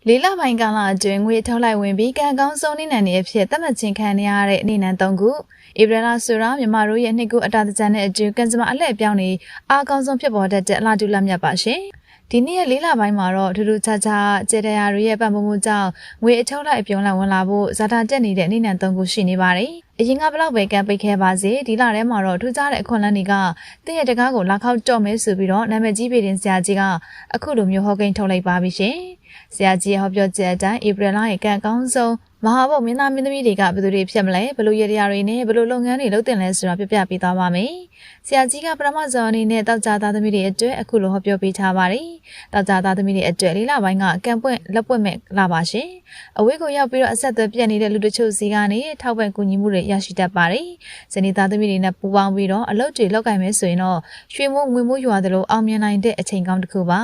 လေးလပိုင်းကာလအတွင်းငွေထုတ်လိုက်ဝင်ပြီးကံကောင်းဆုံးနေနိုင်တဲ့အဖြစ်သတ်မှတ်ခြင်းခံရတဲ့အနေနဲ့၃ခုဧပြီလဆိုရာမြန်မာတို့ရဲ့နှစ်ခုအတာတကြံတဲ့အကျိုးကံစမအလှည့်ပြောင်းနေအားကောင်းဆုံးဖြစ်ပေါ်တတ်တဲ့အလားတူလက်မြတ်ပါရှင်ဒီနေ့ရဲ့လေးလပိုင်းမှာတော့ထူးထူးခြားခြားကျေတရာတွေရဲ့ပတ်မှုကြောင့်ငွေအထုတ်လိုက်အပြုံးလိုက်ဝင်လာဖို့ဇာတာတက်နေတဲ့အနေနဲ့၃ခုရှိနေပါတယ်အရင်ကဘလောက်ပဲကံပိတ်ခဲ့ပါစေဒီလထဲမှာတော့ထူးခြားတဲ့အခွင့်အလမ်းတွေကတည့်ရတကားကိုလာခောက်ကြော့မဲဆိုပြီးတော့နာမည်ကြီးပေတင်ဆရာကြီးကအခုလိုမျိုးဟောကိန်းထုတ်လိုက်ပါပြီရှင်ဆရာကြီးဟောပြောချက်အတိုင်းဧပြီလရဲ့ကံကောင်းဆုံးမဟာဘုတ်မင်းသားမင်းသမီးတွေကဘယ်သူတွေဖြစ်မလဲဘယ်လိုရတရားတွေနဲ့ဘယ်လိုလုပ်ငန်းတွေလုပ်တင်လဲဆိုတာပြပြပေးသွားပါမယ်ဆရာကြီးကပထမဆုံးအနေနဲ့တောက်ကြသားသမီးတွေအတွက်အခုလိုဟောပြောပေးထားပါတယ်တောက်ကြသားသမီးတွေအတွက်လေးလပိုင်းကကံပွင့်လက်ပွင့်မဲ့လာပါရှင်အဝေးကိုရောက်ပြီးတော့အဆက်အသွယ်ပြတ်နေတဲ့လူတချို့စီကနေထောက်ပံ့ကူညီမှုတွေရရှိတတ်ပါတယ်ဇနီးသားသမီးတွေနဲ့ပူးပေါင်းပြီးတော့အလုပ်တွေလုပ်ကိုင်မယ်ဆိုရင်တော့ရွှေမိုးငွေမိုးရွာသလိုအောင်မြင်နိုင်တဲ့အချိန်ကောင်းတစ်ခုပါ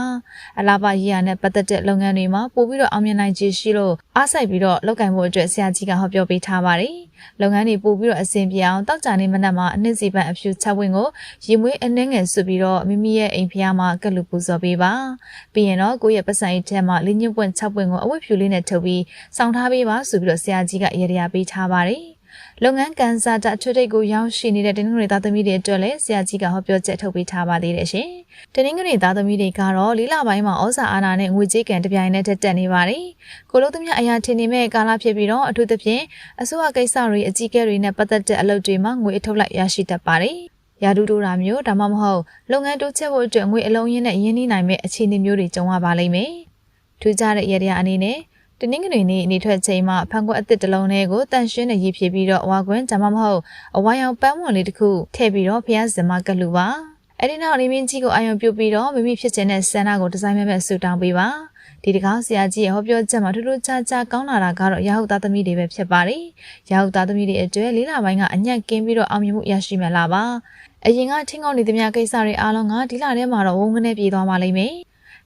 အလားပါရေးရနဲ့ပတ်သက်တဲ့လုပ်ငန်းတွေမှာပို့ပြီးတော့အောင်မြင်နိုင်ခြေရှိလို့အားစိုက်ပြီးတော့လုပ်ကိုင်ဖို့အတွက်ဆရာကြီးကဟောပြောပေးထားပါတယ်လုပ်ငန်းတွေပို့ပြီးတော့အဆင်ပြေအောင်တောက်ကြနေမနက်မှာအနှစ်စီပန်အဖြူချက်ဝင်ကိုရေမွေးအနှဲငယ်ဆွပြီးတော့မိမိရဲ့အိမ်ဖျားမှာကက်လူပူဇော်ပေးပါပြီးရင်တော့ကိုယ့်ရဲ့ပတ်စံအိတ်ထဲမှာလင်းညွန့်ပွင့်ချက်ဝင်ကိုအဝတ်ဖြူလေးနဲ့ထုတ်ပြီးစောင့်ထားပေးပါဆိုပြီးတော့ဆရာကြီးကရေရပေးထားပါတယ်လုပ်ငန်းကန်စာတာထွတ်တိတ်ကိုရောက်ရှိနေတဲ့တင်းငွေသားသမီးတွေအတွက်လည်းဆရာကြီးကဟောပြောချက်ထုတ်ပေးထားပါသေးတယ်ရှင်။တင်းငွေသားသမီးတွေကတော့လေးလပိုင်းမှာဩဇာအာဏာနဲ့ငွေကြေးကံတပြိုင်နက်တက်နေပါတယ်။ကိုလုံးသမီးအရာထင်နေမဲ့ကာလဖြစ်ပြီးတော့အထူးသဖြင့်အစိုးရကိစ္စတွေအကြီးအကဲတွေနဲ့ပတ်သက်တဲ့အလုပ်တွေမှာငွေအထုတ်လိုက်ရရှိတတ်ပါတယ်။ရာထူးတိုးတာမျိုးဒါမှမဟုတ်လုပ်ငန်းတိုးချဲ့ဖို့အတွက်ငွေအလုံးရင်းနဲ့ရင်းနှီးနိုင်မဲ့အခြေအနေမျိုးတွေကြုံရပါလိမ့်မယ်။ထူးခြားတဲ့ရတရားအနေနဲ့တနင်္ဂနွေနေ့နေထွက်ချိန်မှာဖန်ခွက်အသစ်တစ်လုံးထဲကိုတန်ရှင်းနဲ့ရည်ဖြည့်ပြီးတော့အဝါကွင်းဒါမှမဟုတ်အဝါရောင်ပန်းဝင်လေးတစ်ခုထည့်ပြီးတော့ဖျားစင်မကလူပါအဲ့ဒီနောက်နေမင်းကြီးကိုအာရုံပြုပြီးတော့မိမိဖြစ်ခြင်းနဲ့ဆန္ဒကိုဒီဇိုင်းမဲ့ဆူတောင်းပေးပါဒီတကောင်းဆရာကြီးရဲ့ဟောပြောချက်မှာထူးထူးခြားခြားကောင်းလာတာကတော့ရာဟုသားသမီးတွေပဲဖြစ်ပါတယ်ရာဟုသားသမီးတွေအတွက်လေးလပိုင်းကအညံ့ကင်းပြီးတော့အောင်မြင်မှုရရှိမှလာပါအရင်ကထင်းကောင်းနေသမျှကိစ္စတွေအားလုံးကဒီလထဲမှာတော့ဝုန်းကနေပြေးသွားပါလိမ့်မယ်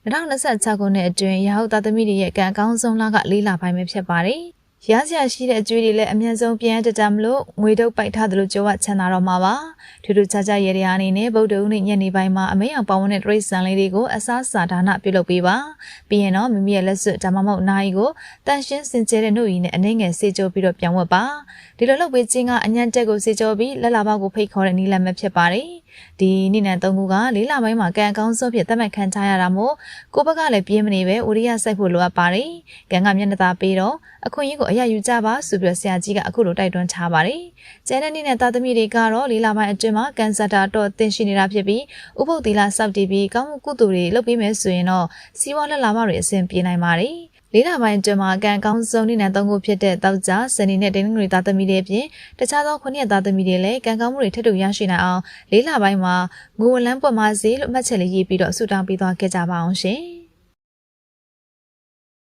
2026ခုနှစ်အတွင်းရဟုတ်သားသမီးတွေရဲ့ကံအကောင်းဆုံးလက၄လပိုင်းပဲဖြစ်ပါတယ်။ရစရာရှိတဲ့အကျွေးတွေလည်းအမြန်ဆုံးပြန်တက်မလို့ငွေတုပ်ပိုက်ထားသလိုကြွားချမ်းသာတော့မှာပါ။ထူးထူးခြားခြားရေတရားအနေနဲ့ဗုဒ္ဓဦးနေ့ညနေပိုင်းမှာအမေအောင်ပေါဝင်တဲ့တရိတ်ဆန်လေးတွေကိုအစားစာဒါနပြုလုပ်ပေးပါ။ပြီးရင်တော့မိမိရဲ့လက်စွပ်ဒါမှမဟုတ်နာရီကိုတန်ရှင်းစင်ကြဲတဲ့နှုတ်ရည်နဲ့အနှဲငယ်စေကြိုပြီးတော့ပြောင်းဝတ်ပါ။ဒီလိုလုပ်ပေးခြင်းကအညံ့တက်ကိုစေကြိုပြီးလက်လာပေါက်ကိုဖိတ်ခေါ်တဲ့နီလန်ပဲဖြစ်ပါတယ်။ဒီနေ့နဲ့၃ခုက၄လပိုင်းမှာကံအကောင်းဆုံးဖြစ်သတ်မှတ်ခံထားရတာမို့ကိုဘက်ကလည်းပြင်းမနေပဲဝိရိယစိုက်ဖို့လိုအပ်ပါတယ်။ကံကမျက်နှာသာပေးတော့အခွင့်အရေးကိုအရယူကြပါဆိုပြီးဆရာကြီးကအခုလိုတိုက်တွန်းထားပါတယ်။ကျန်တဲ့နေ့နဲ့သားသမီးတွေကတော့၄လပိုင်းအတွင်းမှာကံစတာတော့တင်ရှိနေတာဖြစ်ပြီးဥပုသ်သီလစောင့်တည်ပြီးကောင်းမှုကုသိုလ်တွေလုပ်ပေးမယ်ဆိုရင်တော့စီးပွားလက်လာမတွေအဆင်ပြေနိုင်ပါတယ်။လေးလပိုင်းအတွင်းမှာကံကောင်းဆုံးနေ့နဲ့၃ခုဖြစ်တဲ့တောက်ကြစနေနဲ့တင်းငွေသားသမီးတွေအပြင်တခြားသော9ရက်သားသမီးတွေလည်းကံကောင်းမှုတွေထပ်တူရရှိနိုင်အောင်လေးလပိုင်းမှာငိုလန်းပွက်မစေလို့မှတ်ချက်လေးရေးပြီးတော့ဆုတောင်းပေးသွားခဲ့ကြပါအောင်ရှင်။